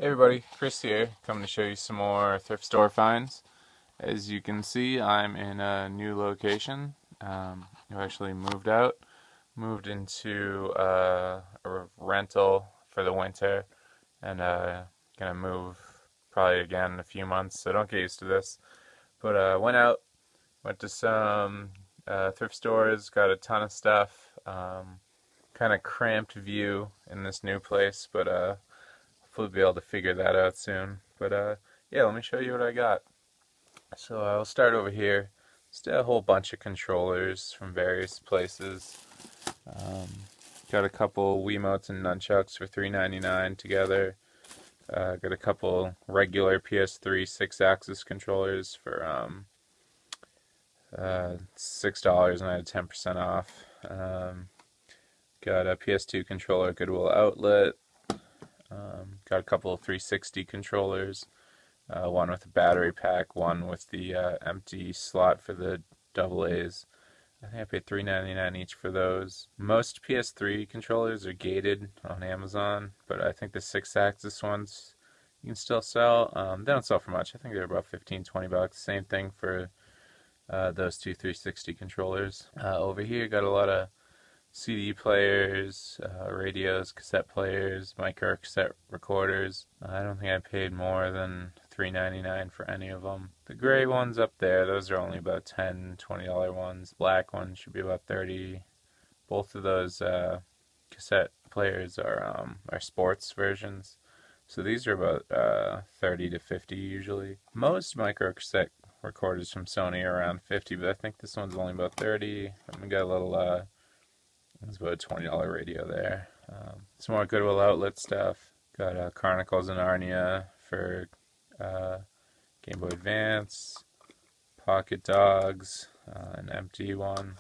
Hey everybody, Chris here, coming to show you some more thrift store finds. As you can see, I'm in a new location. I actually moved into a rental for the winter, and gonna move probably again in a few months, so don't get used to this. But went to some thrift stores, got a ton of stuff. Kind of cramped view in this new place, but hopefully be able to figure that out soon. But yeah, let me show you what I got. So I'll start over here. Just a whole bunch of controllers from various places. Um, got a couple Wiimotes and nunchucks for $3.99 together. Got a couple regular PS3 Sixaxis controllers for $6, and I had 10% off. Got a PS2 controller at Goodwill Outlet. Got a couple of 360 controllers, one with a battery pack, one with the empty slot for the AA's. I think I paid $3.99 each for those. Most PS3 controllers are gated on Amazon, but I think the Sixaxis ones you can still sell. They don't sell for much. I think they're about 15-20 bucks. Same thing for those two 360 controllers. Over here, got a lot of CD players, radios, cassette players, micro cassette recorders. I don't think I paid more than $3.99 for any of them. The gray ones up there, those are only about $10-$20 ones. Black ones should be about 30. Both of those cassette players are sports versions. So these are about 30 to 50 usually. Most micro cassette recorders from Sony are around 50, but I think this one's only about 30. And we got a little there's about a $20 radio there. Some more Goodwill Outlet stuff. Got Chronicles of Narnia for Game Boy Advance. Pocket Dogs, an empty one.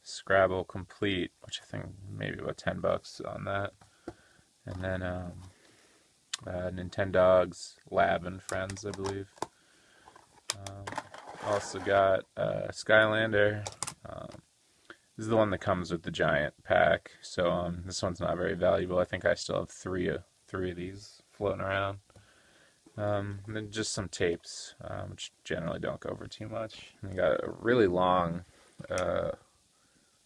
Scrabble Complete, which I think maybe about 10 bucks on that. And then Nintendogs, Lab and Friends, I believe. Also got Skylander. This is the one that comes with the giant pack, so this one's not very valuable. I think I still have three of these floating around. And then just some tapes, which generally don't go for too much. And I got a really long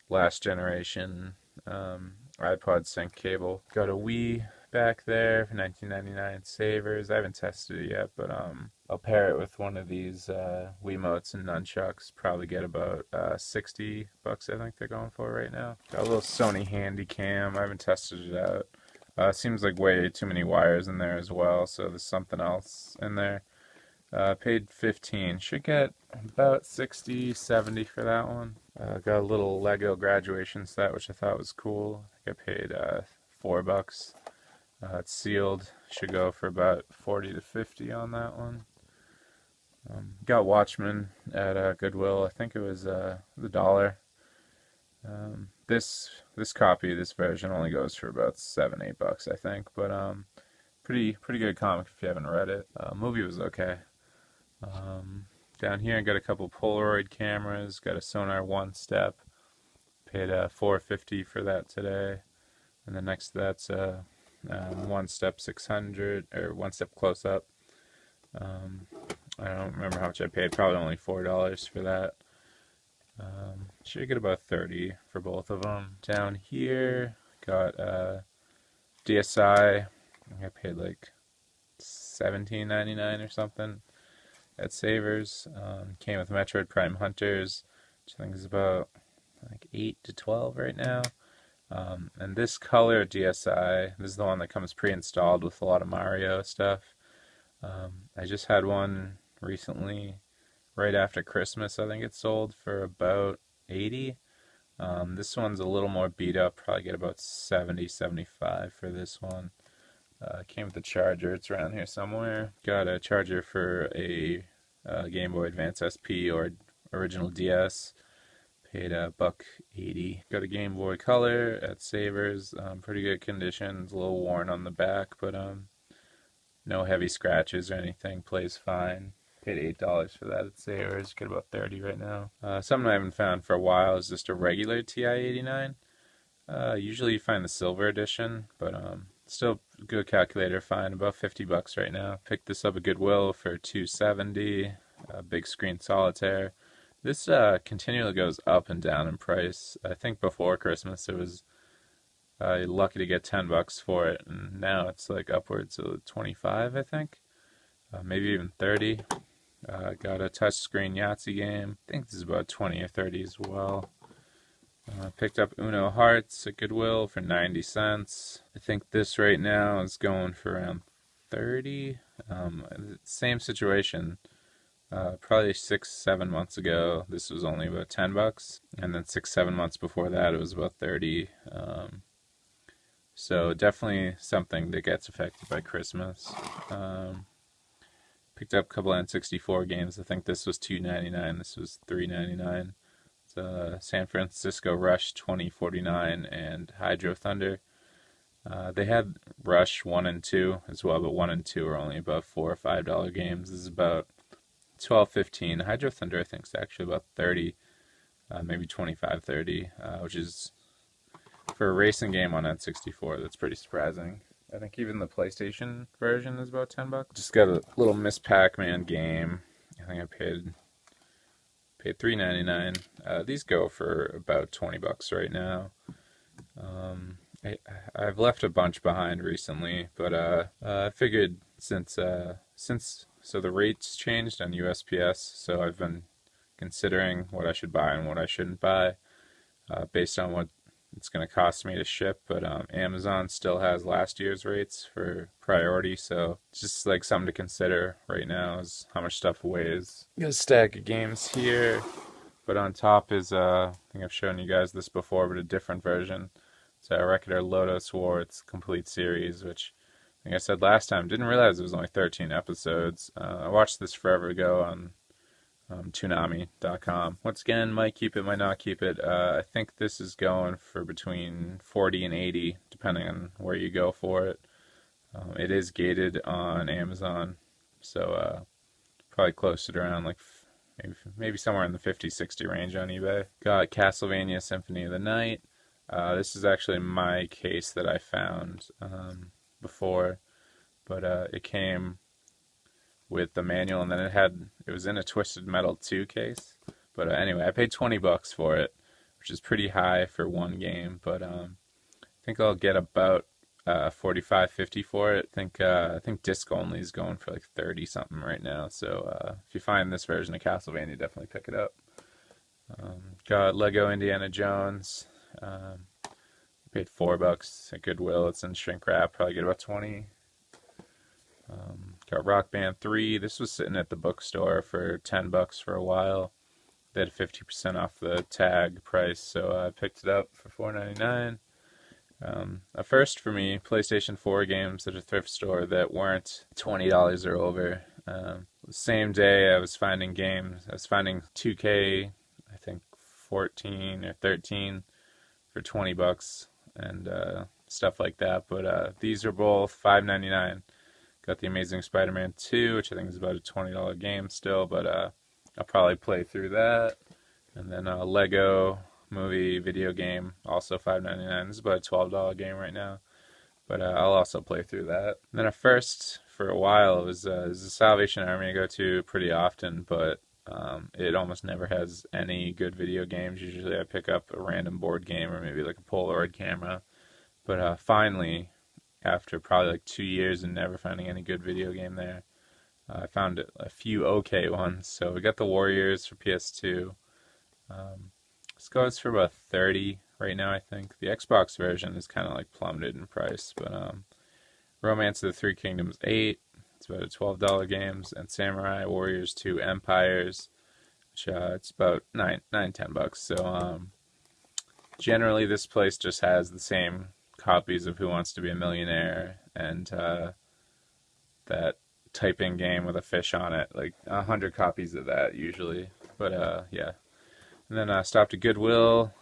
last generation iPod sync cable. Got a Wii back there for $19.99 Savers. I haven't tested it yet, but I'll pair it with one of these Wiimotes and nunchucks. Probably get about 60 bucks, I think they're going for right now. Got a little Sony Handycam. I haven't tested it out. Seems like way too many wires in there as well, so there's something else in there. Paid 15. Should get about 60, 70 for that one. Got a little Lego graduation set, which I thought was cool. I think I paid $4. It's sealed. Should go for about 40 to 50 on that one. Got Watchmen at Goodwill. I think it was the $1. This copy, this version only goes for about $7-8 bucks, I think. But pretty good comic if you haven't read it. Movie was okay. Down here I got a couple Polaroid cameras. Got a Sonar one step. Paid $4.50 for that today. And then next to that's one step 600 or one step close up. I don't remember how much I paid. Probably only $4 for that. Should get about 30 for both of them. Down here got DSi. I paid like $17.99 or something at Savers. Came with Metroid Prime Hunters, which I think is about like 8 to 12 right now. And this color DSi, this is the one that comes pre-installed with a lot of Mario stuff. I just had one recently, right after Christmas. I think it sold for about 80. This one's a little more beat up. Probably get about 70, 75 for this one. Came with a charger. It's around here somewhere. Got a charger for a Game Boy Advance SP or original DS. Paid $1.80. Got a Game Boy Color at Savers. Pretty good condition. It's a little worn on the back, but no heavy scratches or anything. Plays fine. Paid $8 for that at Savers. Get about 30 right now. Something I haven't found for a while is just a regular TI-89. Usually you find the silver edition, but Still good calculator find, about 50 bucks right now. Picked this up at Goodwill for $2.70. Big screen solitaire. This continually goes up and down in price. I think before Christmas it was lucky to get 10 bucks for it, and now it's like upwards of 25, I think. Maybe even 30. Got a touchscreen Yahtzee game. I think this is about 20 or 30 as well. Picked up Uno Hearts at Goodwill for 90 cents. I think this right now is going for around 30. Same situation. Probably 6-7 months ago, this was only about 10 bucks. And then 6-7 months before that, it was about 30. So definitely something that gets affected by Christmas. Picked up a couple N64 games. I think this was $2.99. This was $3.99. San Francisco Rush 2049 and Hydro Thunder. They had Rush 1 and 2 as well, but 1 and 2 are only about $4 or $5 games. This is about $12.15. Hydro Thunder I think is actually about 30, maybe 25, 30, which is for a racing game on N64. That's pretty surprising. I think even the PlayStation version is about 10 bucks. Just got a little Miss Pac-Man game. I think I paid $3.99. These go for about 20 bucks right now. I've left a bunch behind recently, but I figured since the rates changed on USPS, so I've been considering what I should buy and what I shouldn't buy based on what it's going to cost me to ship. But Amazon still has last year's rates for priority, so it's just like something to consider right now is how much stuff weighs. Got a stack of games here, but on top is I think I've shown you guys this before, but a different version. It's a Record Lodoss War. It's a complete series, which I think I said last time, didn't realize it was only 13 episodes. I watched this forever ago on Toonami.com. Once again, might keep it, might not keep it. I think this is going for between 40 and 80, depending on where you go for it. It is gated on Amazon, so probably close to around like maybe somewhere in the 50-60 range on eBay. Got Castlevania Symphony of the Night. This is actually my case that I found before, but it came with the manual, and then it was in a Twisted Metal 2 case. But anyway, I paid 20 bucks for it, which is pretty high for one game, but I think I'll get about 45, 50 for it. I think disc only is going for like 30 something right now, so if you find this version of Castlevania, definitely pick it up. Got Lego Indiana Jones. Paid $4 at Goodwill. It's in shrink wrap, probably get about 20. Got Rock Band 3. This was sitting at the bookstore for 10 bucks for a while. They had 50% off the tag price, so I picked it up for $4.99. A first for me, PlayStation 4 games at a thrift store that weren't $20 or over. The same day I was finding games. I was finding 2K, I think 14 or 13 for 20 bucks and stuff like that. But these are both $5.99. Got The Amazing Spider-Man 2, which I think is about a $20 game still, but I'll probably play through that. And then a Lego movie video game, also $5.99. This is about a $12 game right now, but I'll also play through that. And then a first for a while was the Salvation Army I go to pretty often, but it almost never has any good video games. Usually I pick up a random board game or maybe like a Polaroid camera. But finally, after probably like 2 years and never finding any good video game there, I found a few okay ones. So we got the Warriors for PS2. This goes for about 30 right now, I think. The Xbox version is kind of like plummeted in price. But Romance of the Three Kingdoms 8, it's about a $12 game. And Samurai Warriors 2 Empires, which it's about $10 bucks. So generally this place just has the same copies of Who Wants to Be a Millionaire and that typing game with a fish on it, like 100 copies of that usually. But yeah. And then I stopped at Goodwill,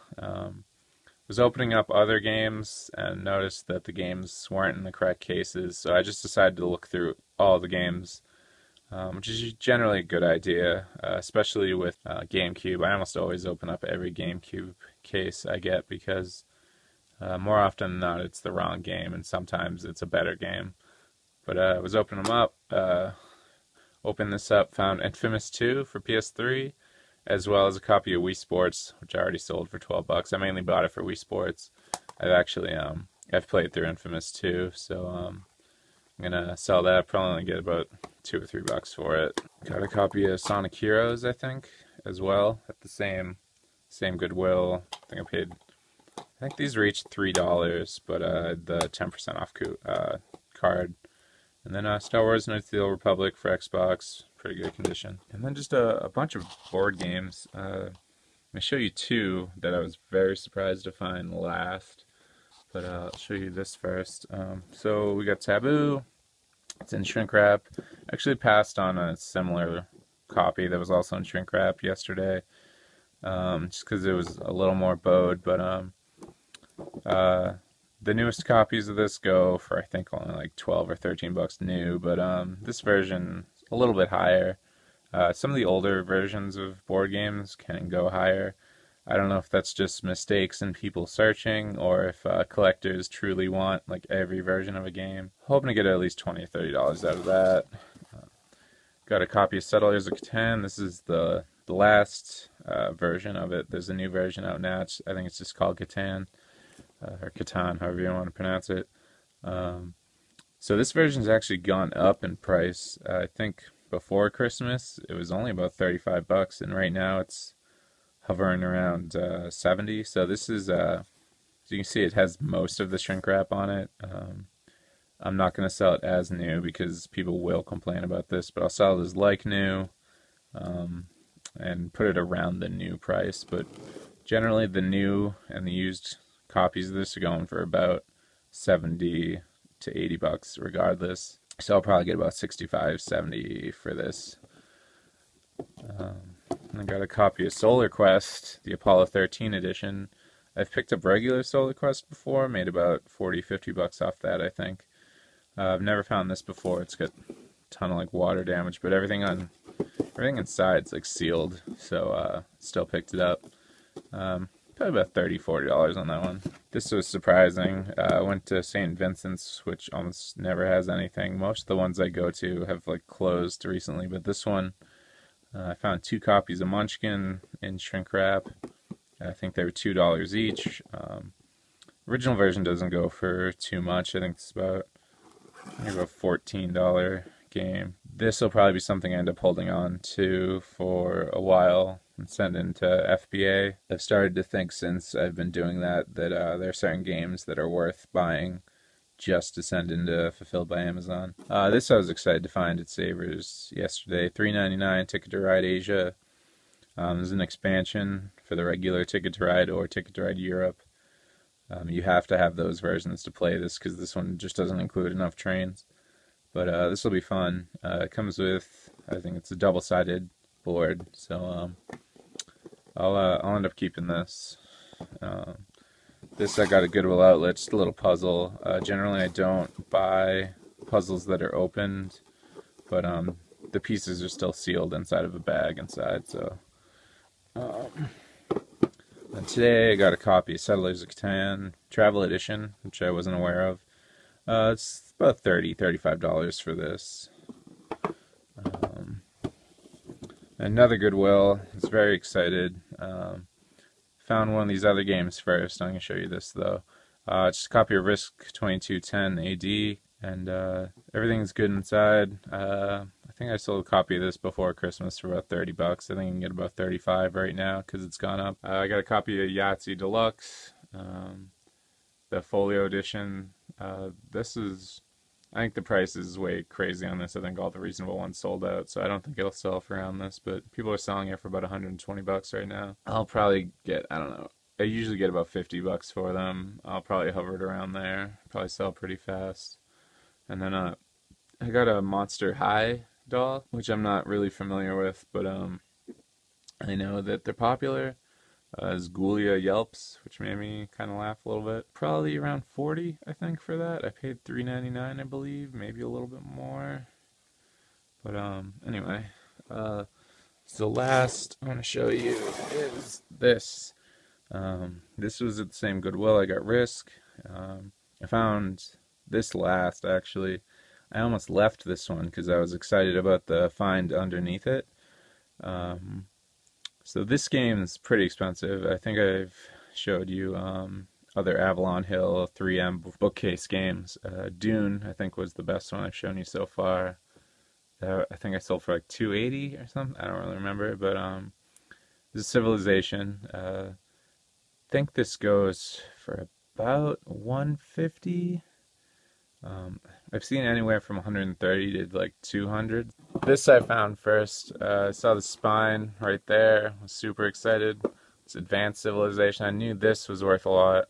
was opening up other games and noticed that the games weren't in the correct cases, so I just decided to look through all the games, which is generally a good idea, especially with GameCube. I almost always open up every GameCube case I get because More often than not, it's the wrong game, and sometimes it's a better game. But I was opening them up, opened this up, found Infamous 2 for PS3, as well as a copy of Wii Sports, which I already sold for $12. I mainly bought it for Wii Sports. I've played through Infamous 2, so I'm gonna sell that. Probably only get about $2 or $3 for it. Got a copy of Sonic Heroes, I think, as well, at the same Goodwill. I think these reached $3, but the 10% off card. And then Star Wars Knights of the Old Republic for Xbox, pretty good condition. And then just a bunch of board games. I'm going to show you two that I was very surprised to find last. But I'll show you this first. So we got Taboo. It's in shrink wrap. Actually passed on a similar copy that was also in shrink wrap yesterday. Just because it was a little more bowed. But the newest copies of this go for I think only like $12 or $13 new, but this version a little bit higher. Some of the older versions of board games can go higher. I don't know if that's just mistakes in people searching, or if collectors truly want like every version of a game. Hoping to get at least $20 or $30 out of that. Got a copy of Settlers of Catan. This is the last version of it. There's a new version out now. I think it's just called Catan. Or Catan, however you want to pronounce it. So this version's actually gone up in price. I think before Christmas it was only about $35, and right now it's hovering around $70. So this is, as you can see, it has most of the shrink wrap on it. I'm not going to sell it as new because people will complain about this, but I'll sell it as like new, and put it around the new price. But generally the new and the used copies of this are going for about $70 to $80 regardless. So I'll probably get about $65, $70 for this. I got a copy of Solar Quest, the Apollo 13 edition. I've picked up regular Solar Quest before, made about $40, $50 off that, I think. I've never found this before. It's got a ton of like water damage, but everything inside's like sealed, so still picked it up. Probably about $30, $40 on that one. This was surprising. I went to St. Vincent's, which almost never has anything. Most of the ones I go to have like closed recently, but this one, I found 2 copies of Munchkin in shrink wrap. I think they were $2 each. Original version doesn't go for too much. I think it's about a $14 game. This will probably be something I end up holding on to for a while and send into FBA. I've started to think since I've been doing that there are certain games that are worth buying just to send into Fulfilled by Amazon. This I was excited to find at Savers yesterday. $3.99 Ticket to Ride Asia. There's an expansion for the regular Ticket to Ride or Ticket to Ride Europe. You have to have those versions to play this because this one just doesn't include enough trains. But this will be fun. It comes with, I think it's a double-sided board, so I'll end up keeping this. This I got at Goodwill Outlet, just a little puzzle. Generally I don't buy puzzles that are opened, but the pieces are still sealed inside of a bag inside, so. And today I got a copy of Settlers of Catan Travel Edition, which I wasn't aware of. It's about $30, $35 for this. Another Goodwill. I was very excited. Found one of these other games first. I'm going to show you this though. Just a copy of Risk 2210 AD, and everything's good inside. I think I sold a copy of this before Christmas for about $30. I think you can get about $35 right now because it's gone up. I got a copy of Yahtzee Deluxe, the Folio edition. I think the price is way crazy on this. I think all the reasonable ones sold out, so I don't think it'll sell for around this, but people are selling it for about $120 right now. I'll probably get, I don't know, I usually get about $50 for them. I'll probably hover it around there. Probably sell pretty fast. And then I got a Monster High doll, which I'm not really familiar with, but I know that they're popular. As Goulia Yelps, which made me kind of laugh a little bit. Probably around $40, I think, for that. I paid $3.99, I believe, maybe a little bit more. But anyway, so last I want to show you is this. This was at the same Goodwill I got Risk. I found this last, actually. I almost left this one because I was excited about the find underneath it. So this game is pretty expensive. I think I've showed you other Avalon Hill 3M bookcase games. Dune, I think, was the best one I've shown you so far. I think I sold for like $280 or something. I don't really remember, but this is Civilization. I think this goes for about $150. I've seen anywhere from $130 to like $200. This I found first. I saw the spine right there. I was super excited. It's Advanced Civilization. I knew this was worth a lot.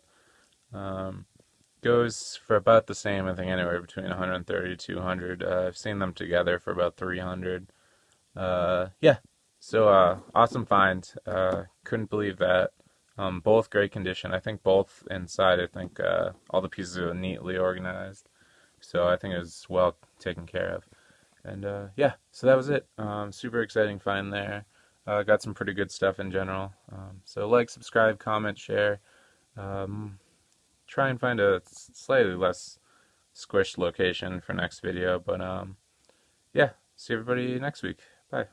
Goes for about the same, I think, anywhere between $130 to $200. I've seen them together for about $300. Yeah, so awesome find. Couldn't believe that. Both great condition. I think both inside. I think all the pieces are neatly organized. So I think it was well taken care of. And yeah, so that was it. Super exciting find there. Got some pretty good stuff in general. So like, subscribe, comment, share. Try and find a slightly less squished location for next video. But yeah, see everybody next week. Bye.